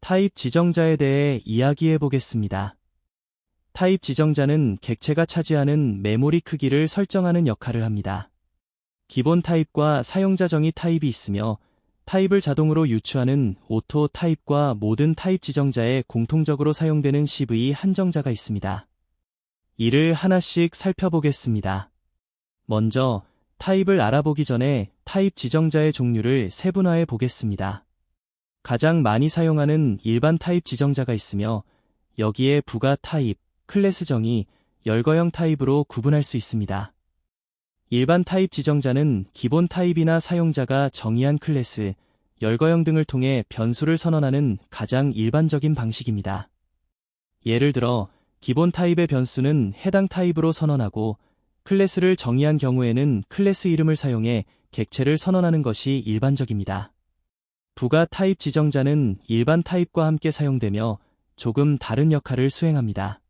타입 지정자에 대해 이야기해 보겠습니다. 타입 지정자는 객체가 차지하는 메모리 크기를 설정하는 역할을 합니다. 기본 타입과 사용자 정의 타입이 있으며 타입을 자동으로 유추하는 오토 타입과 모든 타입 지정자에 공통적으로 사용되는 CV 한정자가 있습니다. 이를 하나씩 살펴보겠습니다. 먼저 타입을 알아보기 전에 타입 지정자의 종류를 세분화해 보겠습니다. 가장 많이 사용하는 일반 타입 지정자가 있으며 여기에 부가 타입, 클래스 정의, 열거형 타입으로 구분할 수 있습니다. 일반 타입 지정자는 기본 타입이나 사용자가 정의한 클래스, 열거형 등을 통해 변수를 선언하는 가장 일반적인 방식입니다. 예를 들어 기본 타입의 변수는 해당 타입으로 선언하고 클래스를 정의한 경우에는 클래스 이름을 사용해 객체를 선언하는 것이 일반적입니다. 부가 타입 지정자는 일반 타입과 함께 사용되며 조금 다른 역할을 수행합니다.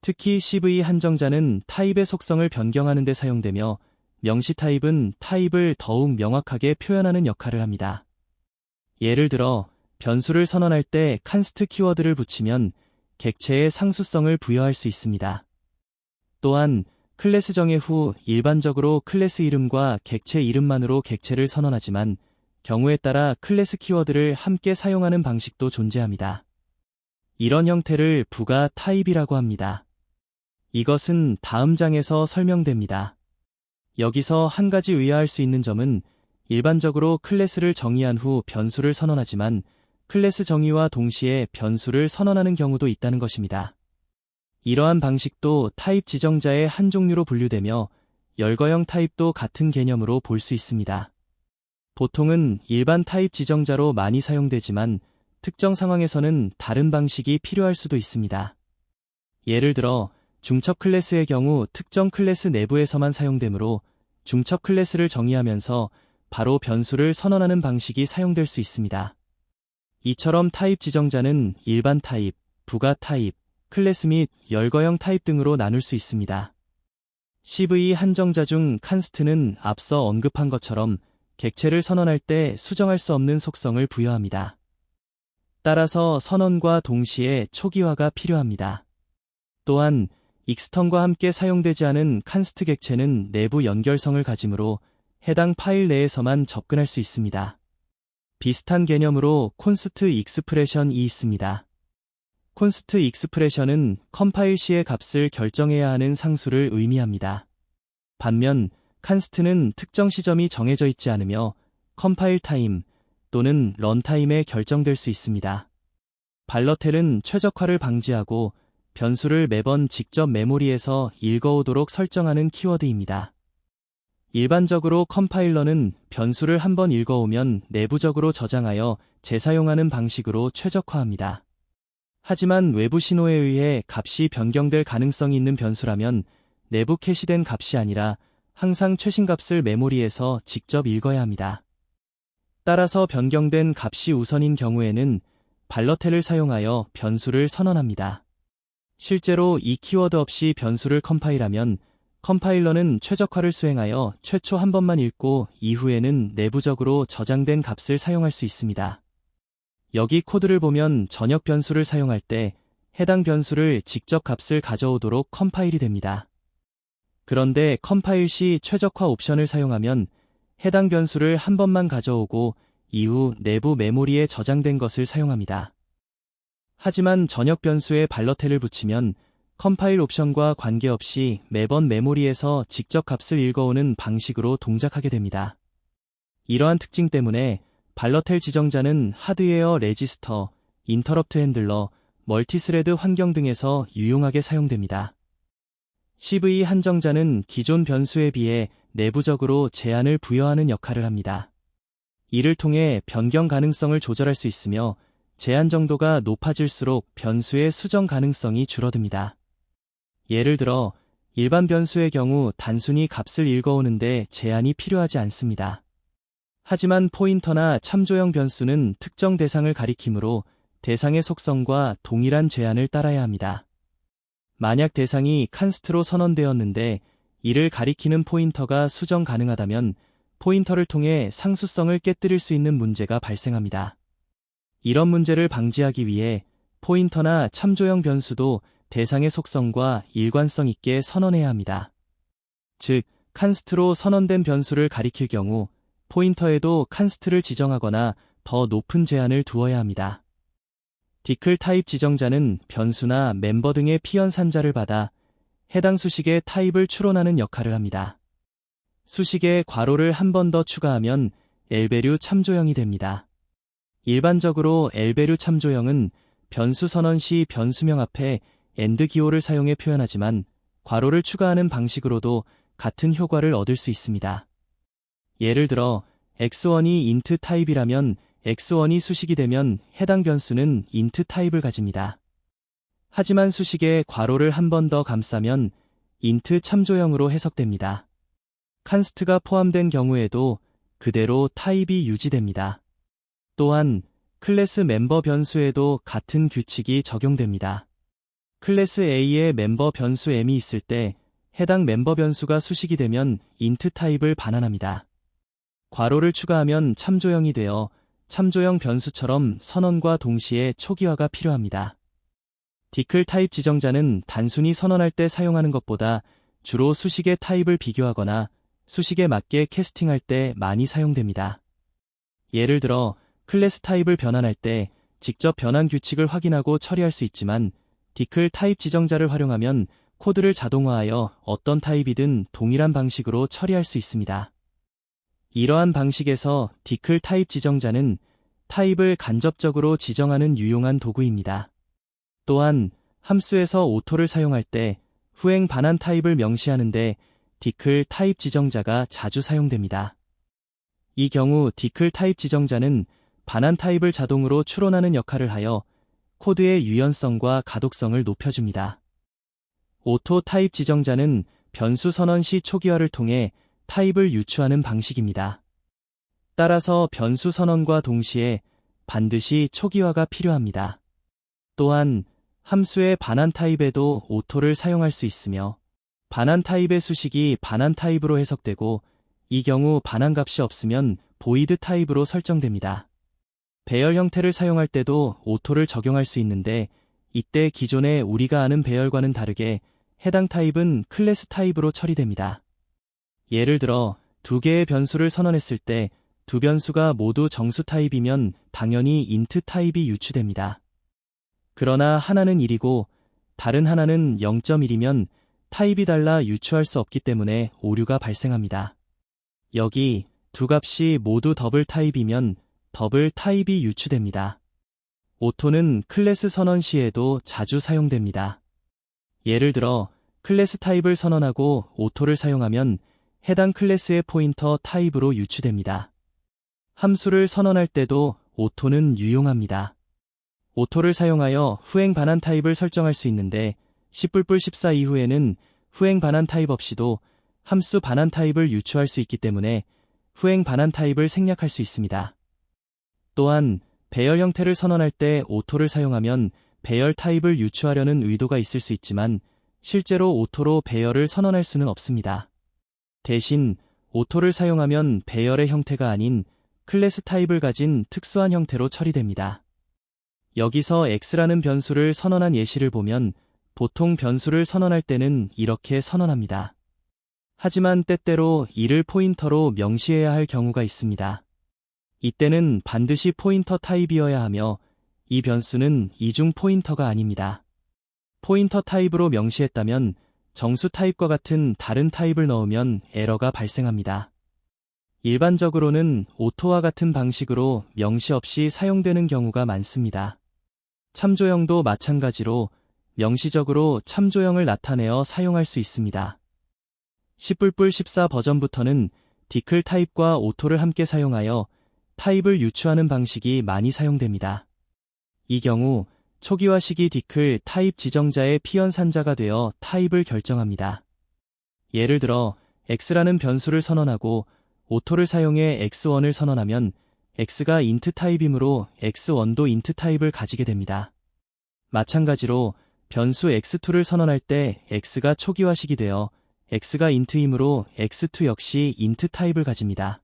특히 CV 한정자는 타입의 속성을 변경하는 데 사용되며 명시 타입은 타입을 더욱 명확하게 표현하는 역할을 합니다. 예를 들어 변수를 선언할 때 칸스트 키워드를 붙이면 객체의 상수성을 부여할 수 있습니다. 또한 클래스 정의 후 일반적으로 클래스 이름과 객체 이름만으로 객체를 선언하지만 경우에 따라 클래스 키워드를 함께 사용하는 방식도 존재합니다. 이런 형태를 부가 타입이라고 합니다. 이것은 다음 장에서 설명됩니다. 여기서 한 가지 의아할 수 있는 점은 일반적으로 클래스를 정의한 후 변수를 선언하지만 클래스 정의와 동시에 변수를 선언하는 경우도 있다는 것입니다. 이러한 방식도 타입 지정자의 한 종류로 분류되며 열거형 타입도 같은 개념으로 볼 수 있습니다. 보통은 일반 타입 지정자로 많이 사용되지만 특정 상황에서는 다른 방식이 필요할 수도 있습니다. 예를 들어 중첩 클래스의 경우 특정 클래스 내부에서만 사용되므로 중첩 클래스를 정의하면서 바로 변수를 선언하는 방식이 사용될 수 있습니다. 이처럼 타입 지정자는 일반 타입, 부가 타입, 클래스 및 열거형 타입 등으로 나눌 수 있습니다. CV 한정자 중 칸스트는 앞서 언급한 것처럼 객체를 선언할 때 수정할 수 없는 속성을 부여합니다. 따라서 선언과 동시에 초기화가 필요합니다. 또한 익스턴과 함께 사용되지 않은 칸스트 객체는 내부 연결성을 가지므로 해당 파일 내에서만 접근할 수 있습니다. 비슷한 개념으로 콘스트 익스프레션이 있습니다. 콘스트 익스프레션은 컴파일 시의 값을 결정해야 하는 상수를 의미합니다. 반면 칸스트는 특정 시점이 정해져 있지 않으며 컴파일 타임 또는 런타임에 결정될 수 있습니다. 발러텔은 최적화를 방지하고 변수를 매번 직접 메모리에서 읽어오도록 설정하는 키워드입니다. 일반적으로 컴파일러는 변수를 한번 읽어오면 내부적으로 저장하여 재사용하는 방식으로 최적화합니다. 하지만 외부 신호에 의해 값이 변경될 가능성이 있는 변수라면 내부 캐시된 값이 아니라 항상 최신 값을 메모리에서 직접 읽어야 합니다. 따라서 변경된 값이 우선인 경우에는 발러텔을 사용하여 변수를 선언합니다. 실제로 이 키워드 없이 변수를 컴파일하면 컴파일러는 최적화를 수행하여 최초 한 번만 읽고 이후에는 내부적으로 저장된 값을 사용할 수 있습니다. 여기 코드를 보면 전역 변수를 사용할 때 해당 변수를 직접 값을 가져오도록 컴파일이 됩니다. 그런데 컴파일 시 최적화 옵션을 사용하면 해당 변수를 한 번만 가져오고 이후 내부 메모리에 저장된 것을 사용합니다. 하지만 전역 변수에 발러텔을 붙이면 컴파일 옵션과 관계없이 매번 메모리에서 직접 값을 읽어오는 방식으로 동작하게 됩니다. 이러한 특징 때문에 발러텔 지정자는 하드웨어 레지스터, 인터럽트 핸들러, 멀티스레드 환경 등에서 유용하게 사용됩니다. CV 한정자는 기존 변수에 비해 내부적으로 제한을 부여하는 역할을 합니다. 이를 통해 변경 가능성을 조절할 수 있으며 제한 정도가 높아질수록 변수의 수정 가능성이 줄어듭니다. 예를 들어 일반 변수의 경우 단순히 값을 읽어오는데 제한이 필요하지 않습니다. 하지만 포인터나 참조형 변수는 특정 대상을 가리키므로 대상의 속성과 동일한 제한을 따라야 합니다. 만약 대상이 칸스트로 선언되었는데 이를 가리키는 포인터가 수정 가능하다면 포인터를 통해 상수성을 깨뜨릴 수 있는 문제가 발생합니다. 이런 문제를 방지하기 위해 포인터나 참조형 변수도 대상의 속성과 일관성 있게 선언해야 합니다. 즉, 칸스트로 선언된 변수를 가리킬 경우 포인터에도 칸스트를 지정하거나 더 높은 제한을 두어야 합니다. 디클 타입 지정자는 변수나 멤버 등의 피연산자를 받아 해당 수식의 타입을 추론하는 역할을 합니다. 수식에 괄호를 한 번 더 추가하면 엘베류 참조형이 됩니다. 일반적으로 엘베류 참조형은 변수 선언 시 변수명 앞에 AND 기호를 사용해 표현하지만 괄호를 추가하는 방식으로도 같은 효과를 얻을 수 있습니다. 예를 들어 x1이 int 타입이라면 x1이 수식이 되면 해당 변수는 int 타입을 가집니다. 하지만 수식에 괄호를 한 번 더 감싸면 int 참조형으로 해석됩니다. 칸스트가 포함된 경우에도 그대로 타입이 유지됩니다. 또한 클래스 멤버 변수에도 같은 규칙이 적용됩니다. 클래스 A에 멤버 변수 M이 있을 때 해당 멤버 변수가 수식이 되면 int 타입을 반환합니다. 괄호를 추가하면 참조형이 되어 참조형 변수처럼 선언과 동시에 초기화가 필요합니다. 디클 타입 지정자는 단순히 선언할 때 사용하는 것보다 주로 수식의 타입을 비교하거나 수식에 맞게 캐스팅할 때 많이 사용됩니다. 예를 들어 클래스 타입을 변환할 때 직접 변환 규칙을 확인하고 처리할 수 있지만 디클 타입 지정자를 활용하면 코드를 자동화하여 어떤 타입이든 동일한 방식으로 처리할 수 있습니다. 이러한 방식에서 디클 타입 지정자는 타입을 간접적으로 지정하는 유용한 도구입니다. 또한 함수에서 오토를 사용할 때 후행 반환 타입을 명시하는데 디클 타입 지정자가 자주 사용됩니다. 이 경우 디클 타입 지정자는 반환 타입을 자동으로 추론하는 역할을 하여 코드의 유연성과 가독성을 높여줍니다. 오토 타입 지정자는 변수 선언 시 초기화를 통해 타입을 유추하는 방식입니다. 따라서 변수 선언과 동시에 반드시 초기화가 필요합니다. 또한 함수의 반환 타입에도 오토를 사용할 수 있으며 반환 타입의 수식이 반환 타입으로 해석되고 이 경우 반환 값이 없으면 보이드 타입으로 설정됩니다. 배열 형태를 사용할 때도 오토를 적용할 수 있는데 이때 기존에 우리가 아는 배열과는 다르게 해당 타입은 클래스 타입으로 처리됩니다. 예를 들어 두 개의 변수를 선언했을 때 두 변수가 모두 정수 타입이면 당연히 int 타입이 유추됩니다. 그러나 하나는 1이고 다른 하나는 0.1이면 타입이 달라 유추할 수 없기 때문에 오류가 발생합니다. 여기 두 값이 모두 더블 타입이면 더블 타입이 유추됩니다. 오토는 클래스 선언 시에도 자주 사용됩니다. 예를 들어 클래스 타입을 선언하고 오토를 사용하면 해당 클래스의 포인터 타입으로 유추됩니다. 함수를 선언할 때도 오토는 유용합니다. 오토를 사용하여 후행 반환 타입을 설정할 수 있는데 10+14 이후에는 후행 반환 타입 없이도 함수 반환 타입을 유추할 수 있기 때문에 후행 반환 타입을 생략할 수 있습니다. 또한 배열 형태를 선언할 때 오토를 사용하면 배열 타입을 유추하려는 의도가 있을 수 있지만 실제로 오토로 배열을 선언할 수는 없습니다. 대신 오토를 사용하면 배열의 형태가 아닌 클래스 타입을 가진 특수한 형태로 처리됩니다. 여기서 x라는 변수를 선언한 예시를 보면 보통 변수를 선언할 때는 이렇게 선언합니다. 하지만 때때로 이를 포인터로 명시해야 할 경우가 있습니다. 이때는 반드시 포인터 타입이어야 하며 이 변수는 이중 포인터가 아닙니다. 포인터 타입으로 명시했다면 정수 타입과 같은 다른 타입을 넣으면 에러가 발생합니다. 일반적으로는 오토와 같은 방식으로 명시 없이 사용되는 경우가 많습니다. 참조형도 마찬가지로 명시적으로 참조형을 나타내어 사용할 수 있습니다. 10+14 버전부터는 디클 타입과 오토를 함께 사용하여 타입을 유추하는 방식이 많이 사용됩니다. 이 경우 초기화 시기 디클 타입 지정자의 피연산자가 되어 타입을 결정합니다. 예를 들어 x라는 변수를 선언하고 오토를 사용해 x1을 선언하면 x가 int 타입이므로 x1도 int 타입을 가지게 됩니다. 마찬가지로 변수 x2를 선언할 때 x가 초기화식이 되어 x가 int이므로 x2 역시 int 타입을 가집니다.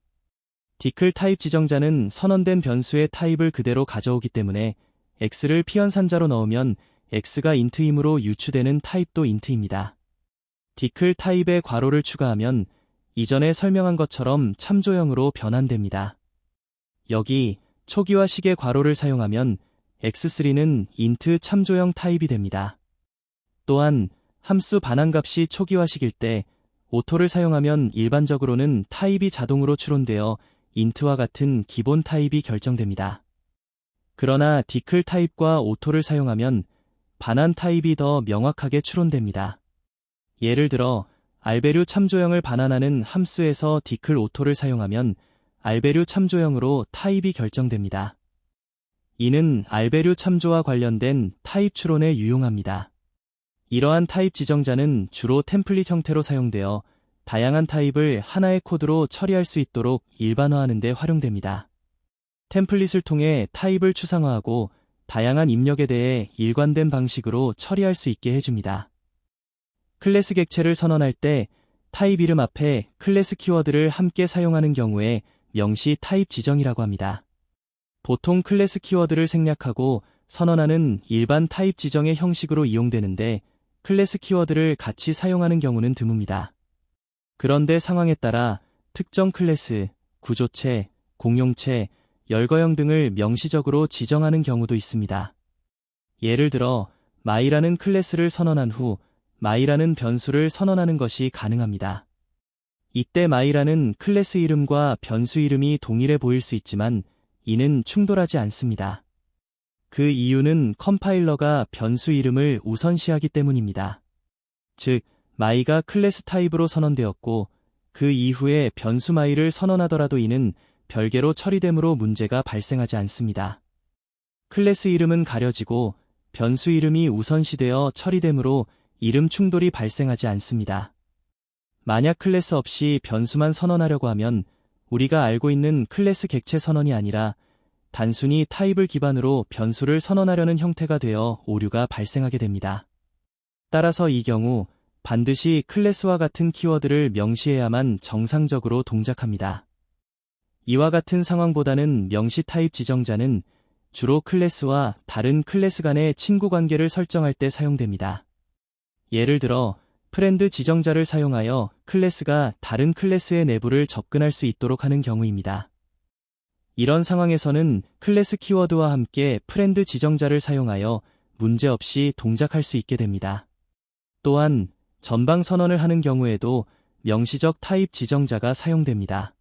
디클 타입 지정자는 선언된 변수의 타입을 그대로 가져오기 때문에 x를 피연산자로 넣으면 x가 인트이므로 유추되는 타입도 인트입니다. 디클 타입에 괄호를 추가하면 이전에 설명한 것처럼 참조형으로 변환됩니다. 여기 초기화식의 괄호를 사용하면 x3는 인트 참조형 타입이 됩니다. 또한 함수 반환값이 초기화식일 때 오토를 사용하면 일반적으로는 타입이 자동으로 추론되어 인트와 같은 기본 타입이 결정됩니다. 그러나 디클 타입과 오토를 사용하면 반환 타입이 더 명확하게 추론됩니다. 예를 들어 알베류 참조형을 반환하는 함수에서 디클 오토를 사용하면 알베류 참조형으로 타입이 결정됩니다. 이는 알베류 참조와 관련된 타입 추론에 유용합니다. 이러한 타입 지정자는 주로 템플릿 형태로 사용되어 다양한 타입을 하나의 코드로 처리할 수 있도록 일반화하는 데 활용됩니다. 템플릿을 통해 타입을 추상화하고 다양한 입력에 대해 일관된 방식으로 처리할 수 있게 해줍니다. 클래스 객체를 선언할 때 타입 이름 앞에 클래스 키워드를 함께 사용하는 경우에 명시 타입 지정이라고 합니다. 보통 클래스 키워드를 생략하고 선언하는 일반 타입 지정의 형식으로 이용되는데 클래스 키워드를 같이 사용하는 경우는 드뭅니다. 그런데 상황에 따라 특정 클래스, 구조체, 공용체, 열거형 등을 명시적으로 지정하는 경우도 있습니다. 예를 들어 my라는 클래스를 선언한 후 my라는 변수를 선언하는 것이 가능합니다. 이때 my라는 클래스 이름과 변수 이름이 동일해 보일 수 있지만 이는 충돌하지 않습니다. 그 이유는 컴파일러가 변수 이름을 우선시하기 때문입니다. 즉, my가 클래스 타입으로 선언되었고 그 이후에 변수 my를 선언하더라도 이는 별개로 처리되므로 문제가 발생하지 않습니다. 클래스 이름은 가려지고 변수 이름이 우선시되어 처리되므로 이름 충돌이 발생하지 않습니다. 만약 클래스 없이 변수만 선언하려고 하면 우리가 알고 있는 클래스 객체 선언이 아니라 단순히 타입을 기반으로 변수를 선언하려는 형태가 되어 오류가 발생하게 됩니다. 따라서 이 경우 반드시 클래스와 같은 키워드를 명시해야만 정상적으로 동작합니다. 이와 같은 상황보다는 명시 타입 지정자는 주로 클래스와 다른 클래스 간의 친구 관계를 설정할 때 사용됩니다. 예를 들어 프렌드 지정자를 사용하여 클래스가 다른 클래스의 내부를 접근할 수 있도록 하는 경우입니다. 이런 상황에서는 클래스 키워드와 함께 프렌드 지정자를 사용하여 문제없이 동작할 수 있게 됩니다. 또한 전방 선언을 하는 경우에도 명시적 타입 지정자가 사용됩니다.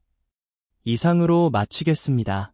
이상으로 마치겠습니다.